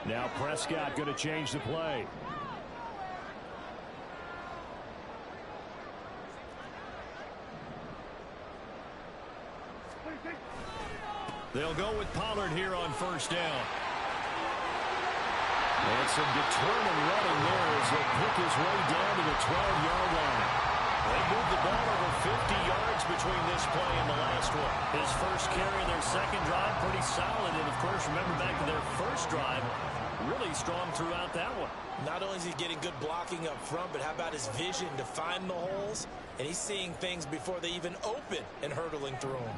Now Prescott going to change the play. They'll go with Pollard here on first down. And some determined running there as he'll pick his way down to the 12-yard line. They moved the ball over 50 yards between this play and the last one. His first carry of their second drive, pretty solid. And, of course, remember back to their first drive, really strong throughout that one. Not only is he getting good blocking up front, but how about his vision to find the holes? And he's seeing things before they even open and hurdling through them.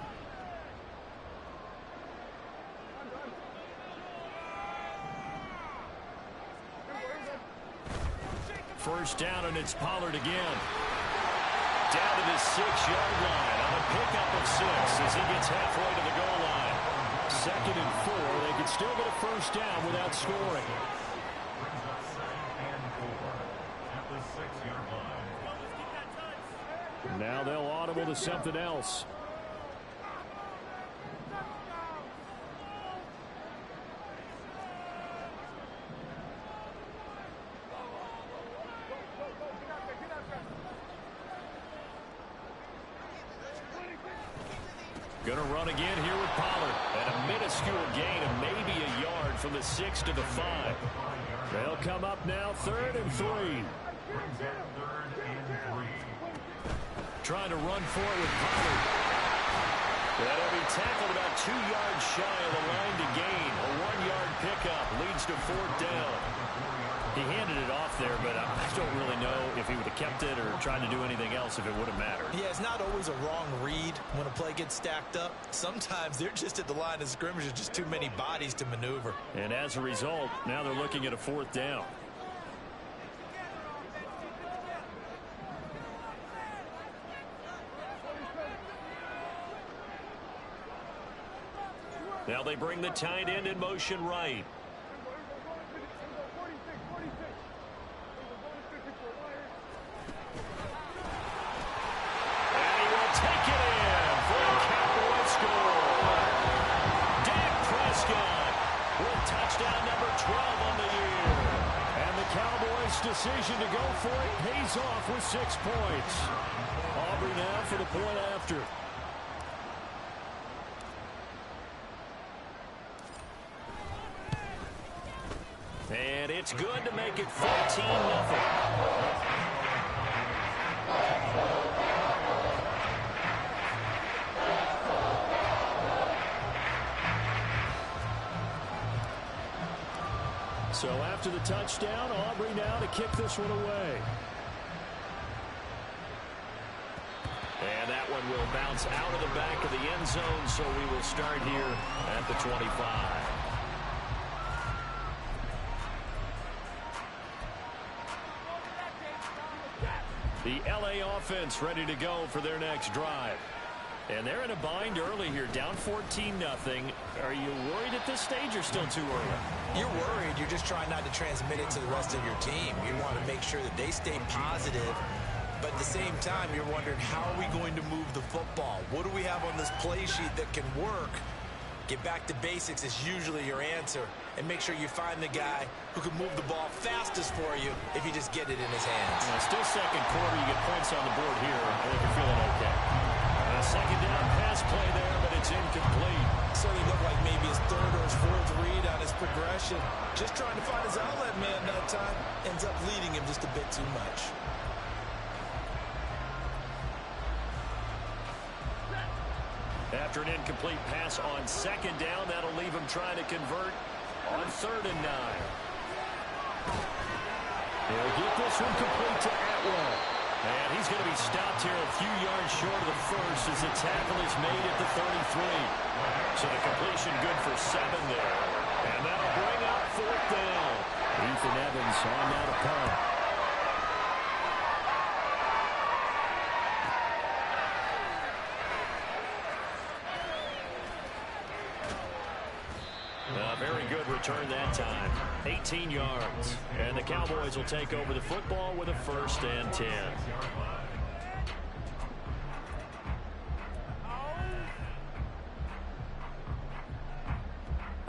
First down, and it's Pollard again. Down to the 6-yard line on a pickup of 6 as he gets halfway to the goal line. 2nd and 4. They could still get a first down without scoring. Now they'll audible to something else. Going to run again here with Pollard. And a minuscule gain of maybe a yard from the 6 to the 5. They'll come up now 3rd and 3. Trying to run for it with Pollard. That'll be tackled about 2 yards shy of the line to gain. A 1-yard pickup leads to 4th down. He handed it off there, but I don't really know if he would have kept it or tried to do anything else if it would have mattered. Yeah, it's not always a wrong read when a play gets stacked up. Sometimes they're just at the line of scrimmage. There's just too many bodies to maneuver. And as a result, now they're looking at a 4th down. Now they bring the tight end in motion right. Touchdown number 12 on the year. And the Cowboys' decision to go for it pays off with 6 points. Aubrey now for the point after. And it's good to make it 14-0. So after the touchdown, Aubrey now to kick this one away. And that one will bounce out of the back of the end zone, so we will start here at the 25. The LA offense ready to go for their next drive. And they're in a bind early here, down 14-0. Are you worried at this stage or still too early? You're worried. You're just trying not to transmit it to the rest of your team. You want to make sure that they stay positive. But at the same time, you're wondering, how are we going to move the football? What do we have on this play sheet that can work? Get back to basics is usually your answer. And make sure you find the guy who can move the ball fastest for you if you just get it in his hands. Still second quarter. You get points on the board here. I think you're feeling okay. Second down pass play there, but it's incomplete. Certainly looked like maybe his 3rd or his 4th read on his progression. Just trying to find his outlet man that time. Ends up leading him just a bit too much. After an incomplete pass on 2nd down, that'll leave him trying to convert on 3rd and 9. He'll get this one complete to Atwell. And he's going to be stopped here a few yards short of the first as the tackle is made at the 33. So the completion good for 7 there. And that'll bring up 4th down. Ethan Evans on now to punt. Very good return that time. 18 yards. And the Cowboys will take over the football with a 1st and 10.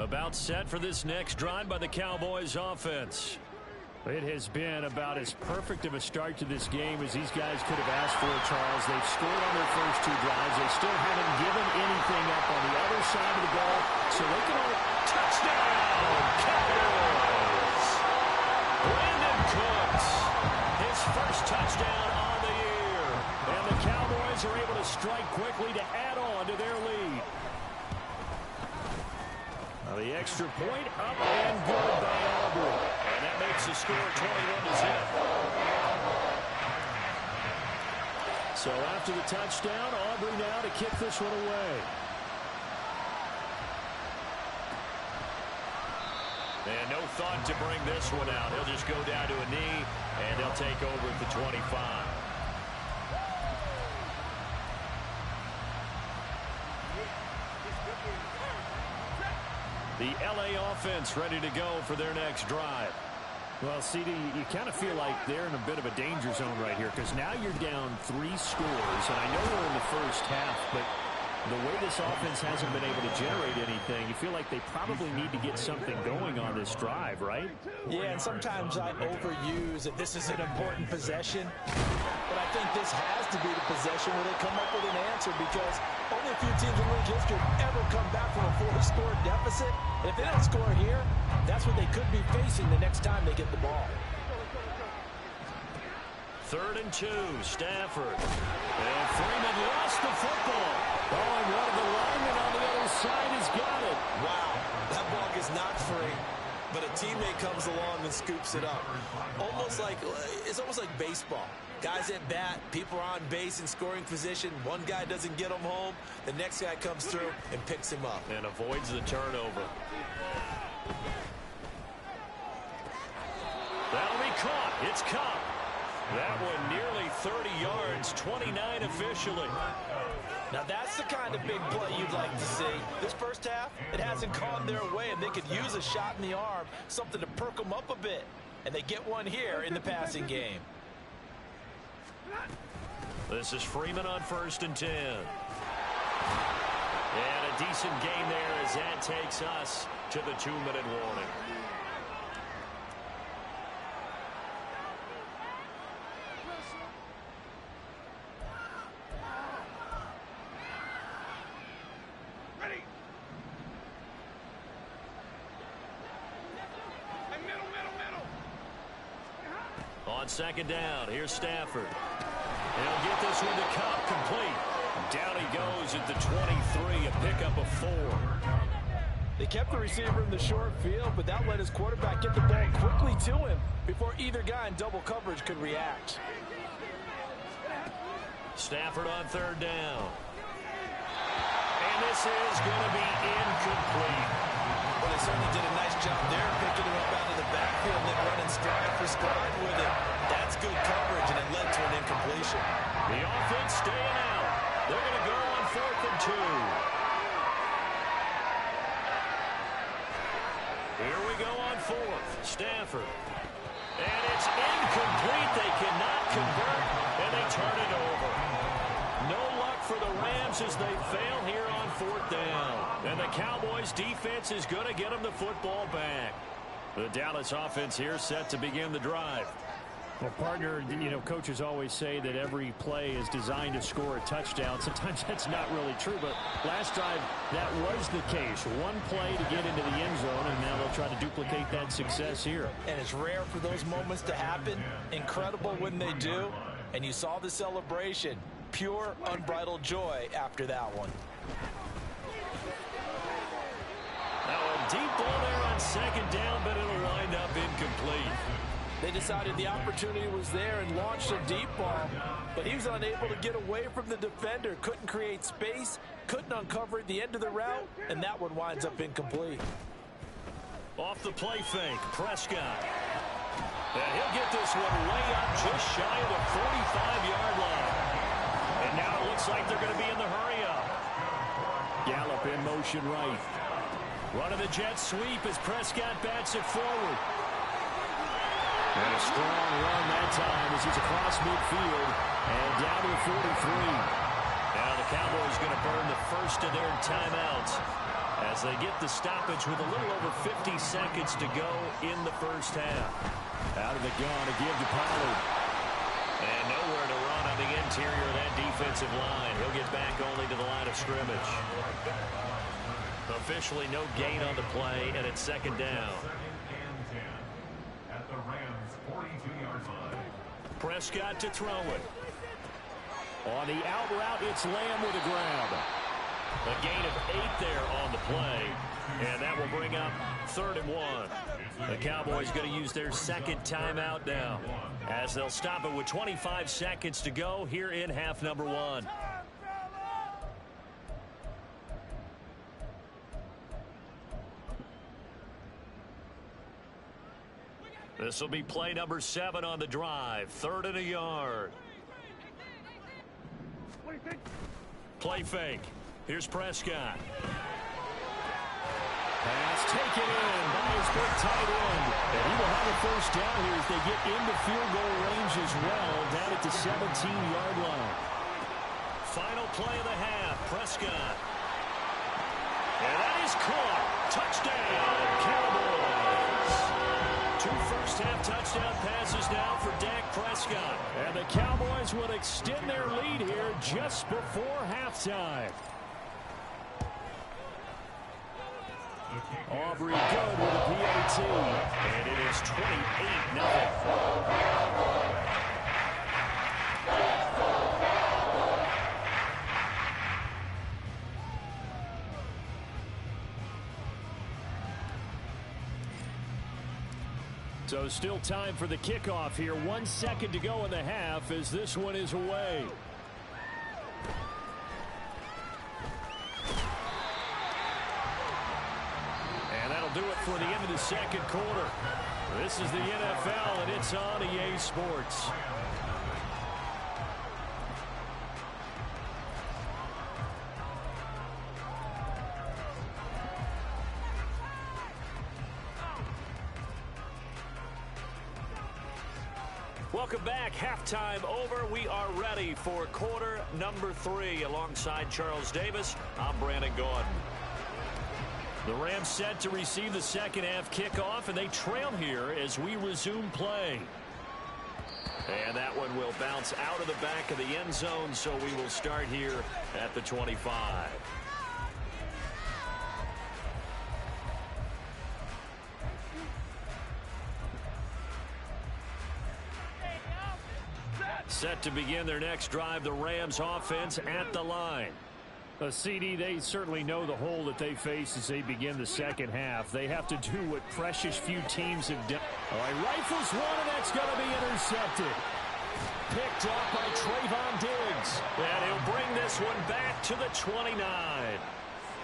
About set for this next drive by the Cowboys offense. It has been about as perfect of a start to this game as these guys could have asked for, Charles. They've scored on their first two drives. They still haven't given anything up on the other side of the ball. So they can all... Touchdown, Cowboys! Brandon Cooks, his first touchdown on the year. And the Cowboys are able to strike quickly to add on to their lead. Now the extra point up and good by Aubrey. And that makes the score 21-0. So after the touchdown, Aubrey now to kick this one away. And no thought to bring this one out. He'll just go down to a knee, and they'll take over at the 25. The L.A. offense ready to go for their next drive. Well, CD, you kind of feel like they're in a bit of a danger zone right here because now you're down 3 scores, and I know we're in the first half, but the way this offense hasn't been able to generate anything, you feel like they probably need to get something going on this drive, right? Yeah, and sometimes I overuse that this is an important possession, but I think this has to be the possession where they come up with an answer because only a few teams in league history have ever come back from a 4-score deficit. And if they don't score here, that's what they could be facing the next time they get the ball. 3rd and 2, Stafford. And Freeman lost the football. Oh, and one of the linemen on the other side has got it. Wow, that ball is not free, but a teammate comes along and scoops it up. It's almost like baseball. Guys at bat, people are on base in scoring position. One guy doesn't get him home. The next guy comes through and picks him up. And avoids the turnover. That'll be caught. It's Kupp. That one nearly 30 yards, 29 officially. Now that's the kind of big play you'd like to see. This first half, it hasn't gone their way, and they could use a shot in the arm, something to perk them up a bit. And they get one here in the passing game. This is Freeman on 1st and 10. And a decent game there as that takes us to the 2-minute warning. On 2nd down, here's Stafford. He'll get this one to Kupp, complete. Down he goes at the 23, a pickup of 4. They kept the receiver in the short field, but that let his quarterback get the ball quickly to him before either guy in double coverage could react. Stafford on 3rd down. And this is going to be incomplete. Well, they certainly did a nice job there, picking him up out of the backfield and then running stride for stride with it. That's good coverage, and it led to an incompletion. The offense staying out. They're going to go on 4th and 2. Here we go on 4th. Stafford. And it's incomplete. They cannot convert, and they turn it over. No luck for the Rams as they fail here on 4th down. And the Cowboys defense is going to get them the football back. The Dallas offense here set to begin the drive. Well, partner, coaches always say that every play is designed to score a touchdown. Sometimes that's not really true, but last drive, that was the case. One play to get into the end zone, and now they'll try to duplicate that success here. And it's rare for those moments to happen. Incredible when they do. And you saw the celebration. Pure, unbridled joy after that one. Now a deep ball there on 2nd down, but it'll wind up incomplete. They decided the opportunity was there and launched a deep ball, but he was unable to get away from the defender, couldn't create space, couldn't uncover at the end of the route, and that one winds up incomplete. Off the play fake, Prescott. And he'll get this one way up just shy of the 45-yard line. And now it looks like they're going to be in the hurry-up. Gallup in motion right. Running the jet sweep as Prescott bats it forward. And a strong run that time as he's across midfield and down to the 43. Now the Cowboys going to burn the first of their timeouts as they get the stoppage with a little over 50 seconds to go in the first half. Out of the gun to give to Pollard. And nowhere to run on the interior of that defensive line. He'll get back only to the line of scrimmage. Officially no gain on the play, and it's second down. At the Rams' 42-yard line. Prescott to throw it. On the out route, it's Lamb with a grab. A gain of 8 there on the play, and that will bring up 3rd and 1. The Cowboys going to use their second timeout now, as they'll stop it with 25 seconds to go here in half number 1. This will be play number 7 on the drive. 3rd and a yard. Play fake. Here's Prescott. Pass taken in by his big tight end. And he will have a first down here as they get into field goal range as well, down at the 17-yard line. Final play of the half. Prescott. And that is caught. Touchdown, Cowboys. 2 first-half touchdown passes now for Dak Prescott. And the Cowboys will extend their lead here just before halftime. Aubrey good with a PAT. And it is 28-0. So still time for the kickoff here. 1 second to go in the half as this one is away. And that'll do it for the end of the second quarter. This is the NFL, and it's on EA Sports. Welcome back. Halftime over. We are ready for quarter number 3. Alongside Charles Davis, I'm Brandon Gaudin. The Rams set to receive the second half kickoff, and they trail here as we resume play. And that one will bounce out of the back of the end zone, so we will start here at the 25. Set to begin their next drive, the Rams offense at the line. CD, they certainly know the hole that they face as they begin the second half. They have to do what precious few teams have done. All right, rifles one, and that's going to be intercepted. Picked up by Trayvon Diggs. And he'll bring this one back to the 29.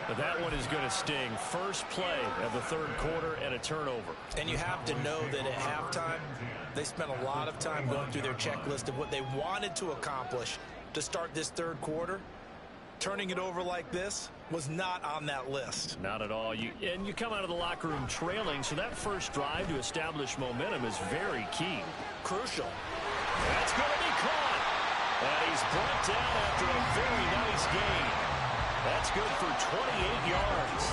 But that one is going to sting. First play of the third quarter and a turnover. And you have to know that at halftime, they spent a lot of time going through their checklist of what they wanted to accomplish to start this third quarter. Turning it over like this was not on that list. Not at all. You come out of the locker room trailing, so that first drive to establish momentum is very key. Crucial. That's going to be caught. And he's brought down after a very nice gain. That's good for 28 yards.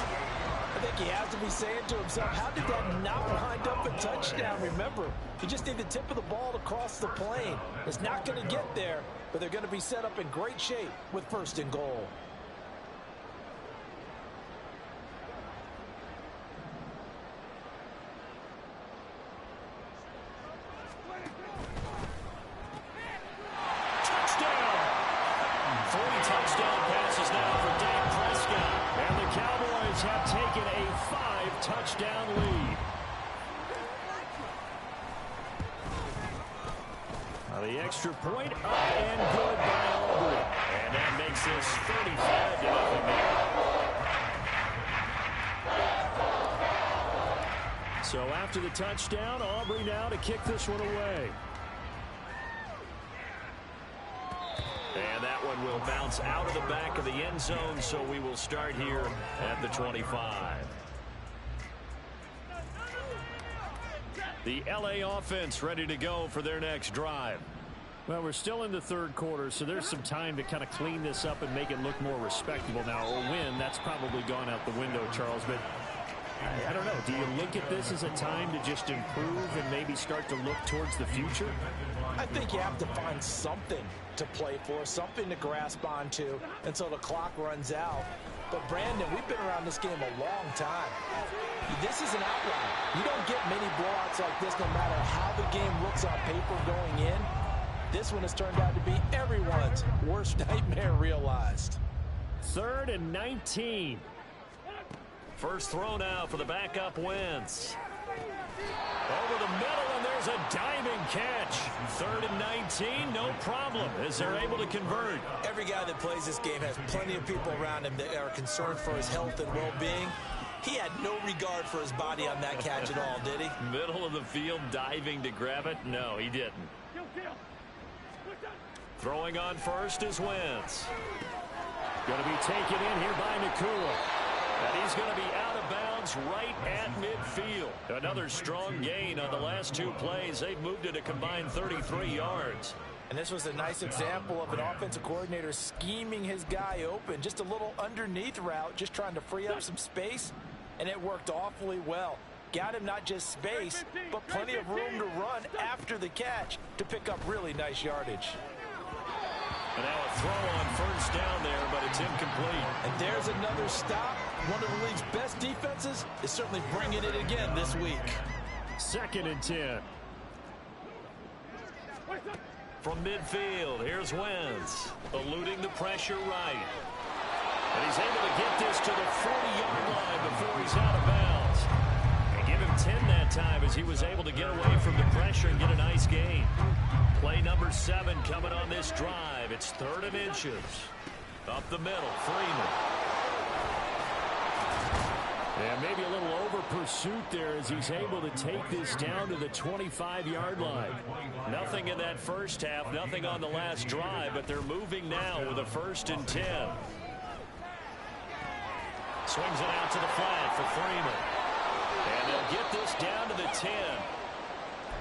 I think he has to be saying to himself, how did that not wind up a touchdown? Remember, you just need the tip of the ball to cross the plane. It's not going to get there, but they're going to be set up in great shape with 1st and goal. Touchdown! 3 touchdown passes now for Dak Prescott. And the Cowboys have taken a 5-touchdown lead. Now the extra point up and good by Aubrey. And that makes this 35-0 now. So after the touchdown, Aubrey now to kick this one away. And that one will bounce out of the back of the end zone, so we will start here at the 25. The LA offense ready to go for their next drive. Well, we're still in the third quarter, so there's some time to kind of clean this up and make it look more respectable. Now, a win, that's probably gone out the window, Charles, but I don't know. Do you look at this as a time to just improve and maybe start to look towards the future? I think you have to find something to play for, something to grasp onto until the clock runs out. But, Brandon, we've been around this game a long time. This is an outlier. You don't get many blowouts like this no matter how the game looks on paper going in. This one has turned out to be everyone's worst nightmare realized. 3rd and 19. First throw now for the backup Wentz. Over the middle, and there's a diving catch. 3rd and 19, no problem, as they're able to convert. Every guy that plays this game has plenty of people around him that are concerned for his health and well-being. He had no regard for his body on that catch at all, did he? Middle of the field, diving to grab it? No, he didn't. Throwing on first is Wentz. Going to be taken in here by Nakua. And he's going to be out of bounds right at midfield. Another strong gain on the last 2 plays. They've moved it a combined 33 yards. And this was a nice example of an offensive coordinator scheming his guy open. Just a little underneath route, just trying to free up some space. And it worked awfully well. Got him not just space, but plenty of room to run after the catch to pick up really nice yardage. And now a throw on first down there, but it's incomplete. And there's another stop. One of the league's best defenses is certainly bringing it again this week. 2nd and 10. From midfield, here's Wentz, eluding the pressure right. And he's able to get this to the 40-yard line before he's out of bounds. And give him 10 that time as he was able to get away from the pressure and get a nice gain. Play number 7 coming on this drive. It's 3rd and inches. Up the middle, Freeman. Yeah, maybe a little over pursuit there as he's able to take this down to the 25-yard line. Nothing in that first half, nothing on the last drive, but they're moving now with a 1st and 10. Swings it out to the flat for Freeman. And they'll get this down to the 10.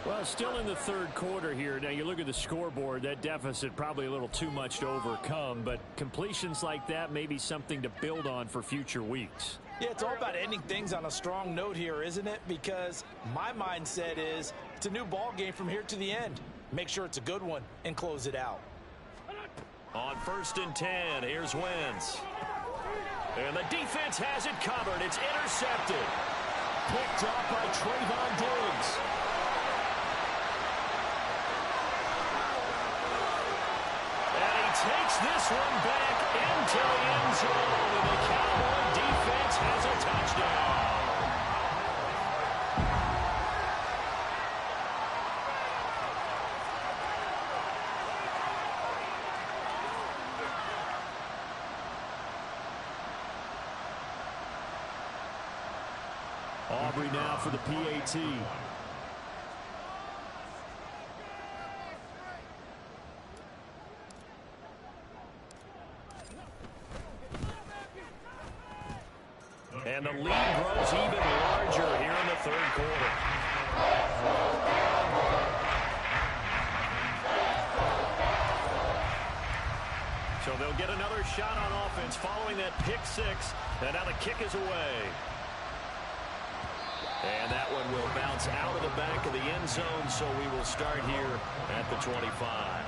Well, still in the third quarter here. Now, you look at the scoreboard, that deficit probably a little too much to overcome, but completions like that may be something to build on for future weeks. Yeah, it's all about ending things on a strong note here, isn't it? Because my mindset is it's a new ball game from here to the end. Make sure it's a good one and close it out. On 1st and 10, here's Wentz. And the defense has it covered. It's intercepted. Picked up by Trayvon Diggs. Takes this one back into the end zone, and the Cowboy defense has a touchdown. Aubrey now for the PAT. And the lead grows even larger here in the third quarter. So they'll get another shot on offense following that pick 6. And now the kick is away. And that one will bounce out of the back of the end zone, so we will start here at the 25.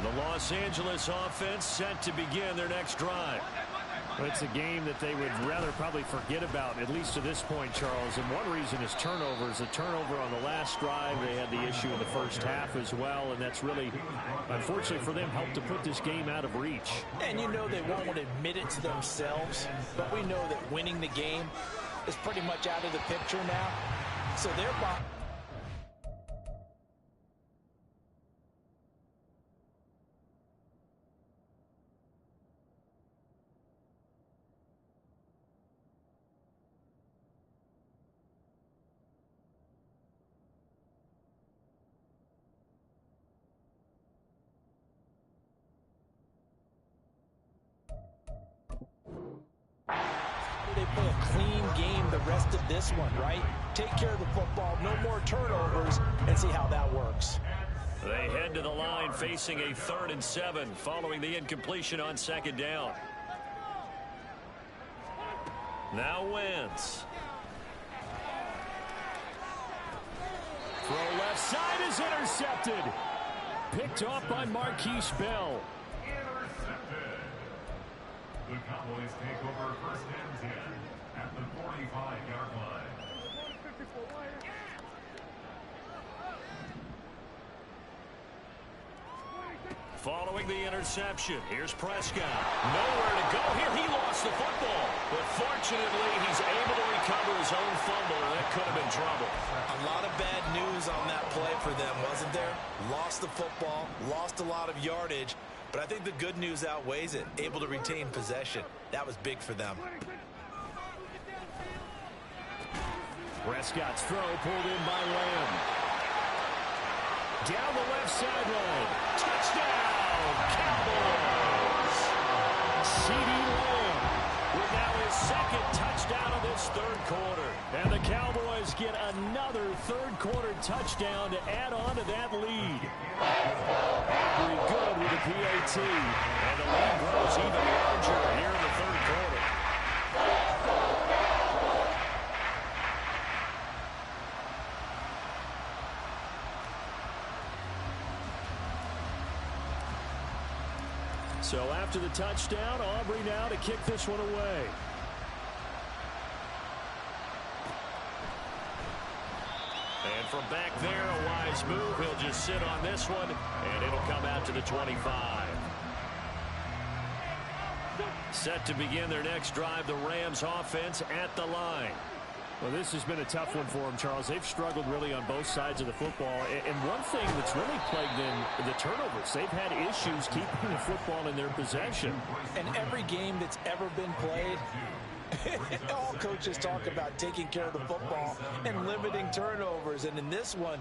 The Los Angeles offense set to begin their next drive. Well, it's a game that they would rather probably forget about, at least to this point, Charles. And one reason is turnovers. A turnover on the last drive. They had the issue in the first half as well, and that's really, unfortunately for them, helped to put this game out of reach. And you know they won't admit it to themselves, but we know that winning the game is pretty much out of the picture now. So they're behind. They've play a clean game the rest of this one, right? Take care of the football, no more turnovers, and see how that works. They head to the line facing a 3rd and 7 following the incompletion on 2nd down. Now Wentz. Throw left side is intercepted. Picked off by Marquise Bell. Intercepted. The Cowboys take over 1st and 10 at the 45-yard line. Following the interception, here's Prescott. Nowhere to go here. He lost the football. But fortunately, he's able to recover his own fumble, and that could have been trouble. A lot of bad news on that play for them, wasn't there? Lost the football, lost a lot of yardage, but I think the good news outweighs it. Able to retain possession. That was big for them. Prescott's throw pulled in by Lamb. Down the left sideline. Touchdown, Cowboys! CeeDee Lamb with now his 2nd touchdown of this 3rd quarter. And the Cowboys get another 3rd quarter touchdown to add on to that lead. Very good with the PAT. And the lead grows even larger here in the 3rd quarter. So after the touchdown, Aubrey now to kick this one away. And from back there, a wise move. He'll just sit on this one, and it'll come out to the 25. Set to begin their next drive, the Rams offense at the line. Well, this has been a tough one for them, Charles. They've struggled really on both sides of the football. And one thing that's really plagued them, the turnovers. They've had issues keeping the football in their possession. And every game that's ever been played, all coaches talk about taking care of the football and limiting turnovers. And in this one,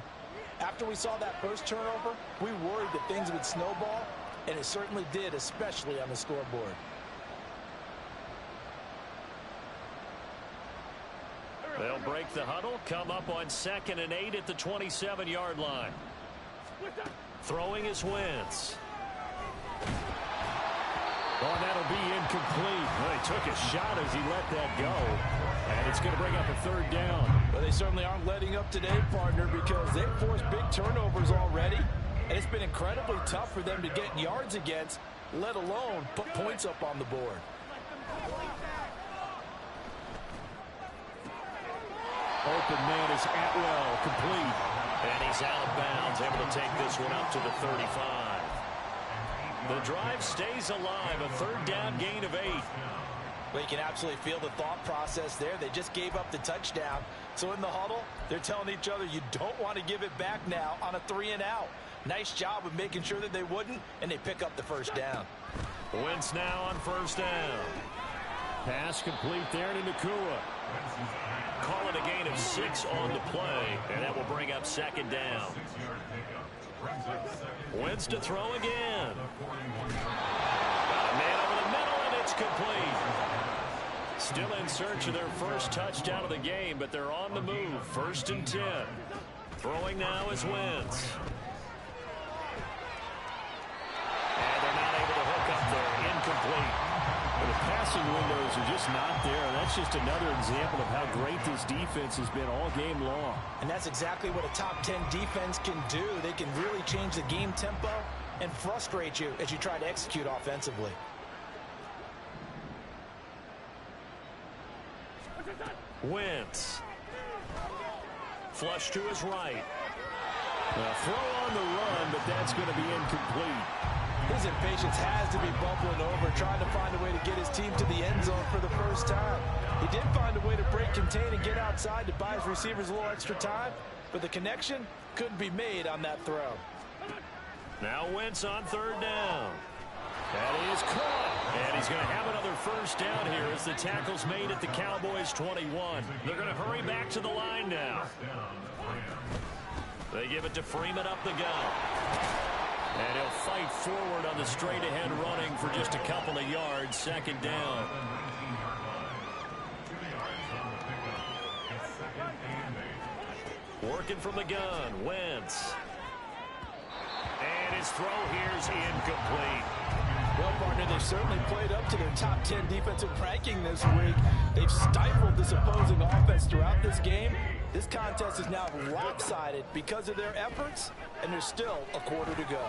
after we saw that first turnover, we worried that things would snowball, and it certainly did, especially on the scoreboard. They'll break the huddle, come up on 2nd and 8 at the 27-yard line. Throwing is Wentz. Oh, that'll be incomplete. Well, he took a shot as he let that go. And it's going to bring up a 3rd down. But they certainly aren't letting up today, partner, because they've forced big turnovers already. And it's been incredibly tough for them to get yards against, let alone put points up on the board. Open man is Atwell, complete. And he's out of bounds, able to take this one up to the 35. The drive stays alive, a 3rd down gain of 8. Well, you can absolutely feel the thought process there. They just gave up the touchdown. So in the huddle, they're telling each other, you don't want to give it back now on a 3-and-out. Nice job of making sure that they wouldn't, and they pick up the 1st down. Wentz now on 1st down. Pass complete there to Nacua. Call it a gain of 6 on the play, and that will bring up 2nd down. Wentz to throw again. Got a man over the middle, and it's complete. Still in search of their first touchdown of the game, but they're on the move. 1st and 10. Throwing now is Wentz. And they're not able to hook up there. Incomplete. The passing windows are just not there. That's just another example of how great this defense has been all game long. And that's exactly what a top 10 defense can do. They can really change the game tempo and frustrate you as you try to execute offensively. Wentz. Flush to his right. A throw on the run, but that's going to be incomplete. His impatience has to be bubbling over, trying to find a way to get his team to the end zone for the first time. He did find a way to break contain and get outside to buy his receivers a little extra time, but the connection couldn't be made on that throw. Now Wentz on 3rd down. That is caught. And he's going to have another 1st down here as the tackle's made at the Cowboys 21. They're going to hurry back to the line now. They give it to Freeman up the gut. And he'll fight forward on the straight-ahead running for just a couple of yards. 2nd down. looking from the gun. Wentz. And his throw here is incomplete. Well, partner, they've certainly played up to their top 10 defensive ranking this week. They've stifled this opposing offense throughout this game. This contest is now lopsided because of their efforts, and there's still a quarter to go.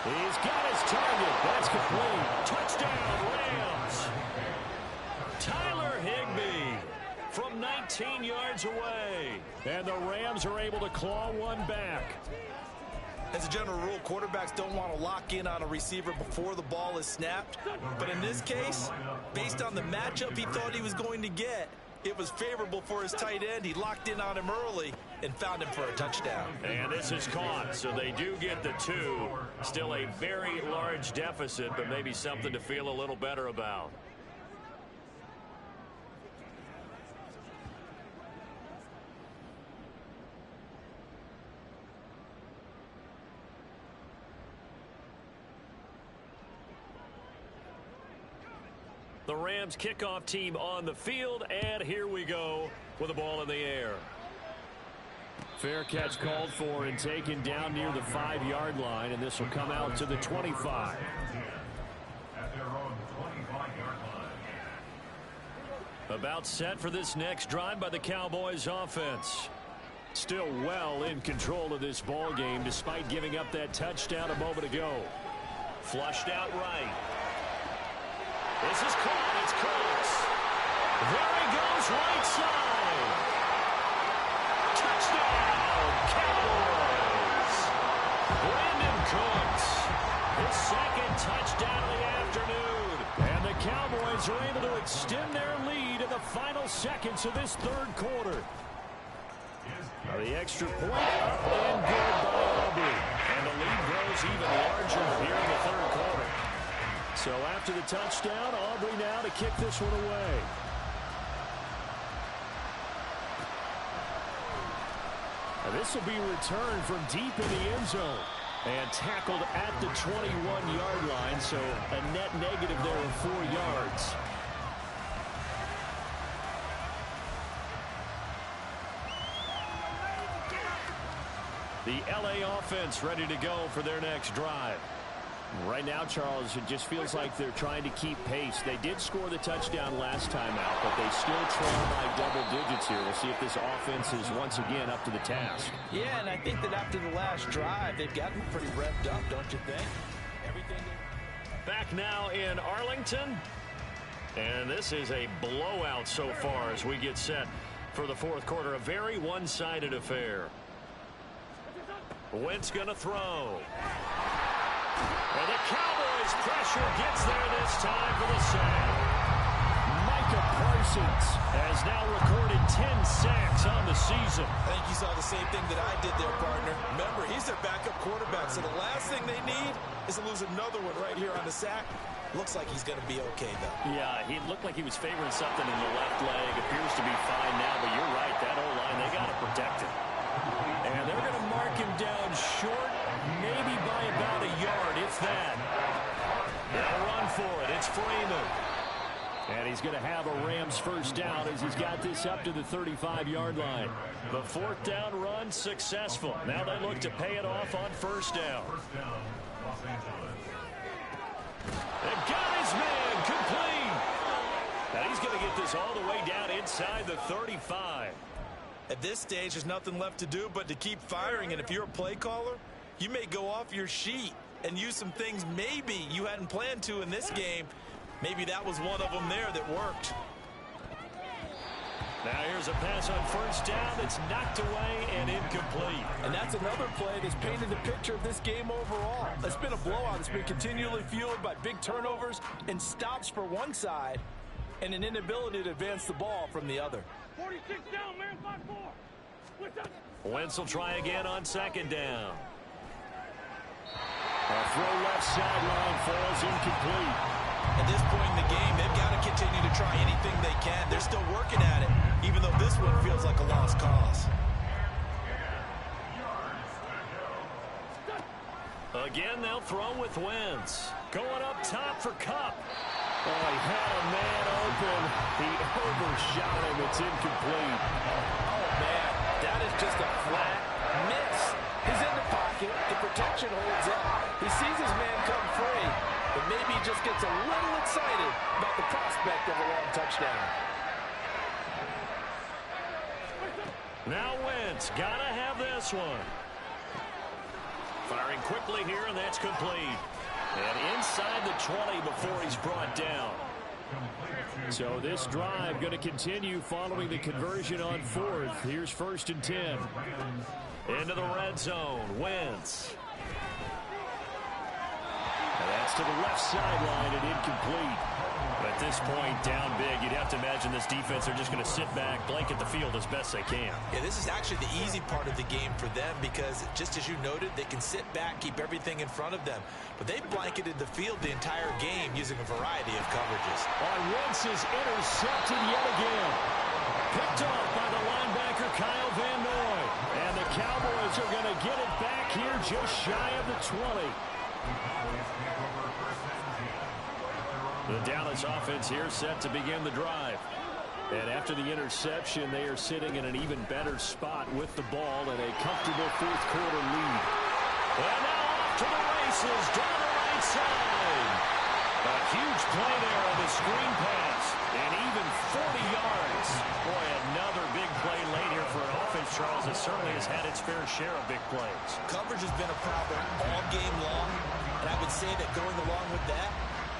He's got his target. That's complete. Touchdown, Rams. Tyler Higbee from 19 yards away. And the Rams are able to claw one back. As a general rule, quarterbacks don't want to lock in on a receiver before the ball is snapped. But in this case, based on the matchup he thought he was going to get, it was favorable for his tight end. He locked in on him early and found him for a touchdown. And this is caught, so they do get the 2. Still a very large deficit, but maybe something to feel a little better about. The Rams kickoff team on the field, and here we go with the ball in the air. Fair catch called for and taken down near the 5-yard line, and this will come out to the 25. At their own 25-yard line. About set for this next drive by the Cowboys offense. Still well in control of this ball game despite giving up that touchdown a moment ago. Flushed out right. This is caught. It's Cooks. There he goes right side. Touchdown, Cowboys. Brandon Cooks. His second touchdown of the afternoon. And the Cowboys are able to extend their lead in the final seconds of this third quarter. The extra point up and good by Aubrey. And the lead grows even larger here in the third quarter. So after the touchdown, Aubrey now to kick this one away. And this will be returned from deep in the end zone. And tackled at the 21-yard line, so a net negative there of 4 yards. The LA offense ready to go for their next drive. Right now, Charles, it just feels like they're trying to keep pace. They did score the touchdown last time out, but they still trail by double digits here. We'll see if this offense is once again up to the task. Yeah, and I think that after the last drive, they've gotten pretty revved up, don't you think? Back now in Arlington. And this is a blowout so far as we get set for the fourth quarter. A very one-sided affair. Wentz going to throw. And the Cowboys pressure gets there this time for the sack. Micah Parsons has now recorded 10 sacks on the season. I think you saw the same thing that I did there, partner. Remember, he's their backup quarterback, so the last thing they need is to lose another one right here on the sack. Looks like he's going to be okay, though. Yeah, he looked like he was favoring something in the left leg. Appears to be fine now, but you're right. That O-line, they got to protect him. And they're going to mark him down short, maybe by about a yard, if that. They'll run for it. It's Freeman. And he's going to have a Rams first down as he's got this up to the 35-yard line. The fourth down run successful. Now they look to pay it off on first down. They've got his man complete. Now he's going to get this all the way down inside the 35. At this stage, there's nothing left to do but to keep firing. And if you're a play caller, you may go off your sheet and use some things maybe you hadn't planned to in this game. Maybe that was one of them there that worked. Now here's a pass on first down that's knocked away and incomplete. And that's another play that's painted the picture of this game overall. It's been a blowout. It's been continually fueled by big turnovers and stops for one side and an inability to advance the ball from the other. 46 down, man, 5-4. Wentz will try again on second down. A throw left sideline falls incomplete. At this point in the game, they've got to continue to try anything they can. They're still working at it, even though this one feels like a lost cause. Again, they'll throw with Wentz. Going up top for Kupp. Oh, he had a man open. He overshot him. It's incomplete. Oh, man. That is just a flat miss. He's in the pocket. The protection holds up. He sees his man come free, but maybe he just gets a little excited about the prospect of a long touchdown. Now Wentz, gotta have this one. Firing quickly here, and that's complete. And inside the 20 before he's brought down. So this drive going to continue following the conversion on fourth. Here's 1st and 10. Into the red zone. Wentz. And that's to the left sideline and incomplete. But at this point, down big, you'd have to imagine this defense are just going to sit back, blanket the field as best they can. Yeah, this is actually the easy part of the game for them because, just as you noted, they can sit back, keep everything in front of them. But they blanketed the field the entire game using a variety of coverages. Wentz is intercepted yet again. Picked off by the linebacker, Kyle Van Noy. And the Cowboys are going to get it back here just shy of the 20. The Dallas offense here set to begin the drive. And after the interception, they are sitting in an even better spot with the ball and a comfortable fourth quarter lead. And now off to the races down the right side. A huge play there on the screen pass. And even 40 yards. Boy, another big play late here for an offense, Charles, that certainly has had its fair share of big plays. Coverage has been a problem all game long. And I would say that going along with that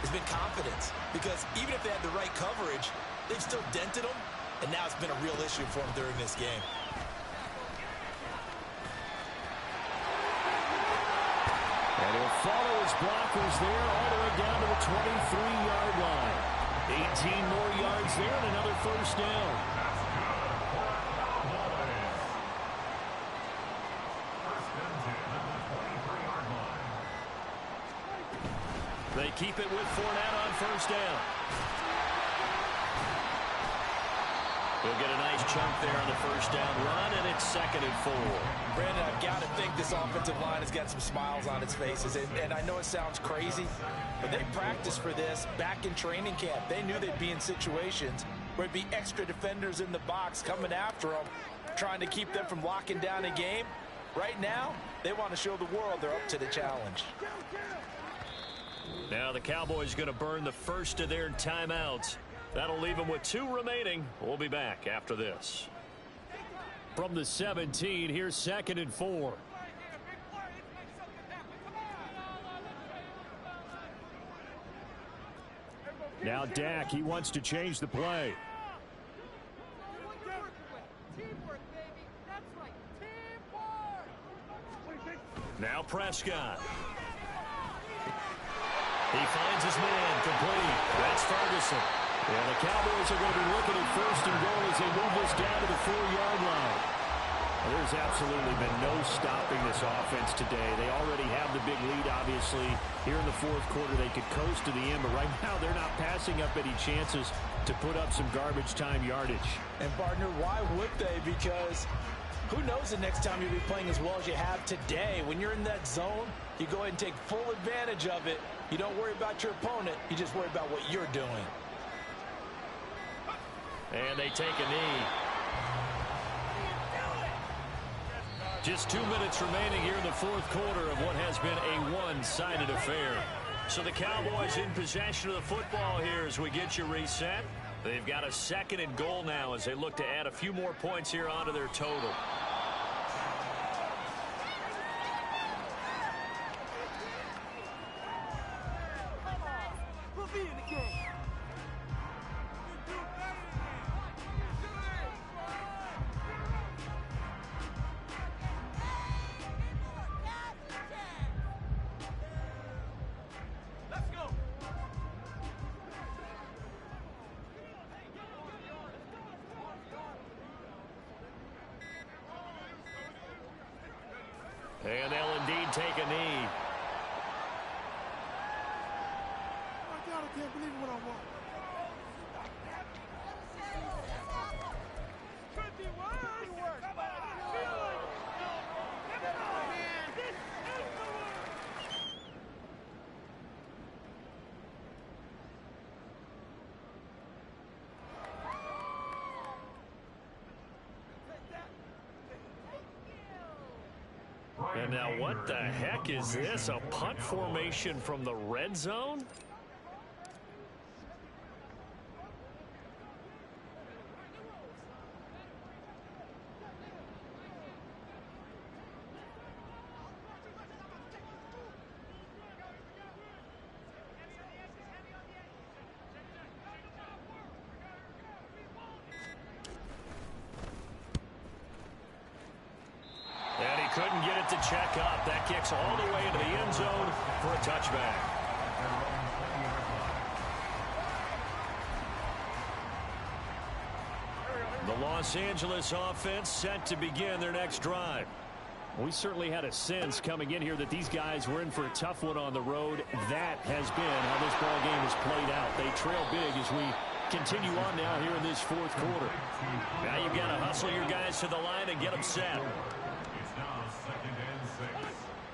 has been confidence, because even if they had the right coverage, they've still dented them, and now it's been a real issue for them during this game. And he'll follow his blockers there all the way down to the 23-yard line. 18 more yards there and another first down. They keep it with Fournette on first down. He'll get a nice chunk there on the first down run, and it's 2nd and 4. Brandon, I've got to think this offensive line has got some smiles on its faces. And I know it sounds crazy, but they practiced for this back in training camp. They knew they'd be in situations where it'd be extra defenders in the box coming after them, trying to keep them from locking down a game. Right now, they want to show the world they're up to the challenge. Now the Cowboys going to burn the first of their timeouts. That'll leave them with 2 remaining. We'll be back after this. From the 17, here's 2nd and 4. Now Dak, he wants to change the play. Now Prescott. He finds his man complete. That's Ferguson. And the Cowboys are going to be looking at 1st and goal as they move this down to the 4-yard line. Well, there's absolutely been no stopping this offense today. They already have the big lead, obviously. Here in the fourth quarter, they could coast to the end, but right now they're not passing up any chances to put up some garbage time yardage. And, partner, why would they? Because who knows the next time you'll be playing as well as you have today. When you're in that zone, you go ahead and take full advantage of it. You don't worry about your opponent. You just worry about what you're doing. And they take a knee. Just 2 minutes remaining here in the fourth quarter of what has been a one-sided affair. So the Cowboys in possession of the football here as we get you reset. They've got a 2nd and goal now as they look to add a few more points here onto their total. And they'll indeed take a knee. My God, I can't believe what I want. And now what the heck is this? A punt formation from the red zone? Couldn't get it to check up. That kicks all the way into the end zone for a touchback. The Los Angeles offense set to begin their next drive. We certainly had a sense coming in here that these guys were in for a tough one on the road. That has been how this ball game has played out. They trail big as we continue on now here in this fourth quarter. Now you've got to hustle your guys to the line and get them set.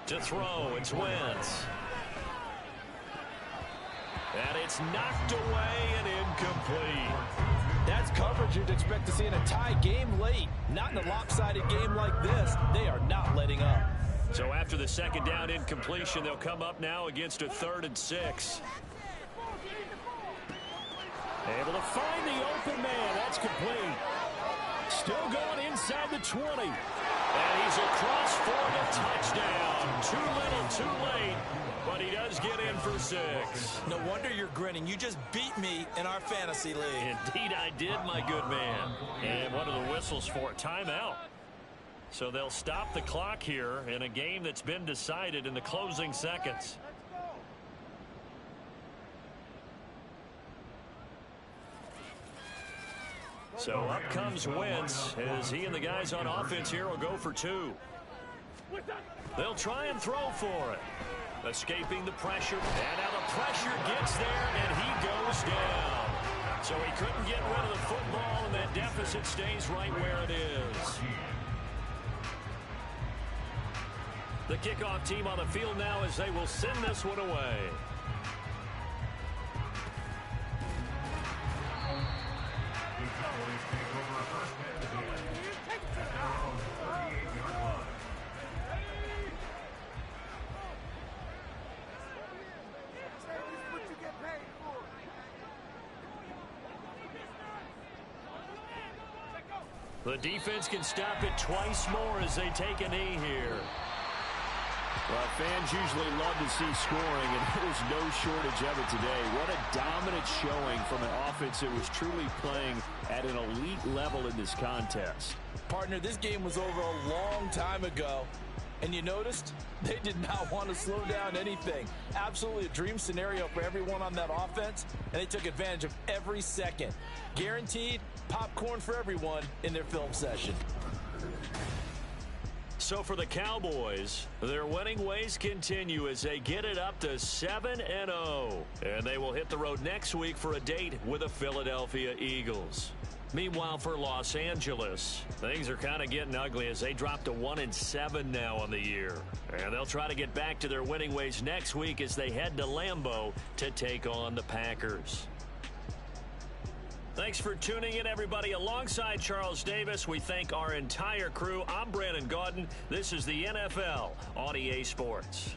To throw, it's Wentz. And it's knocked away and incomplete. That's coverage you'd expect to see in a tie game late. Not in a lopsided game like this. They are not letting up. So after the second down incompletion, they'll come up now against a 3rd and 6. Able to find the open man. That's complete. Still going inside the 20. And he's across for the touchdown. Too little, too late. But he does get in for 6. No wonder you're grinning. You just beat me in our fantasy league. Indeed I did, my good man. And what are the whistles for? Timeout. So they'll stop the clock here in a game that's been decided in the closing seconds. So up comes Wentz as he and the guys on offense here will go for 2. They'll try and throw for it. Escaping the pressure. And now the pressure gets there and he goes down. So he couldn't get rid of the football and that deficit stays right where it is. The kickoff team on the field now as they will send this one away. The defense can stop it twice more as they take a knee here. Well, fans usually love to see scoring, and there's no shortage of it today. What a dominant showing from an offense that was truly playing at an elite level in this contest. Partner, this game was over a long time ago. And you noticed they did not want to slow down anything. Absolutely a dream scenario for everyone on that offense, and they took advantage of every second. Guaranteed popcorn for everyone in their film session. So for the Cowboys, their winning ways continue as they get it up to 7-0. And they will hit the road next week for a date with the Philadelphia Eagles. Meanwhile, for Los Angeles, things are kind of getting ugly as they drop to 1-7 now on the year. And they'll try to get back to their winning ways next week as they head to Lambeau to take on the Packers. Thanks for tuning in, everybody. Alongside Charles Davis, we thank our entire crew. I'm Brandon Gaudin. This is the NFL on EA Sports.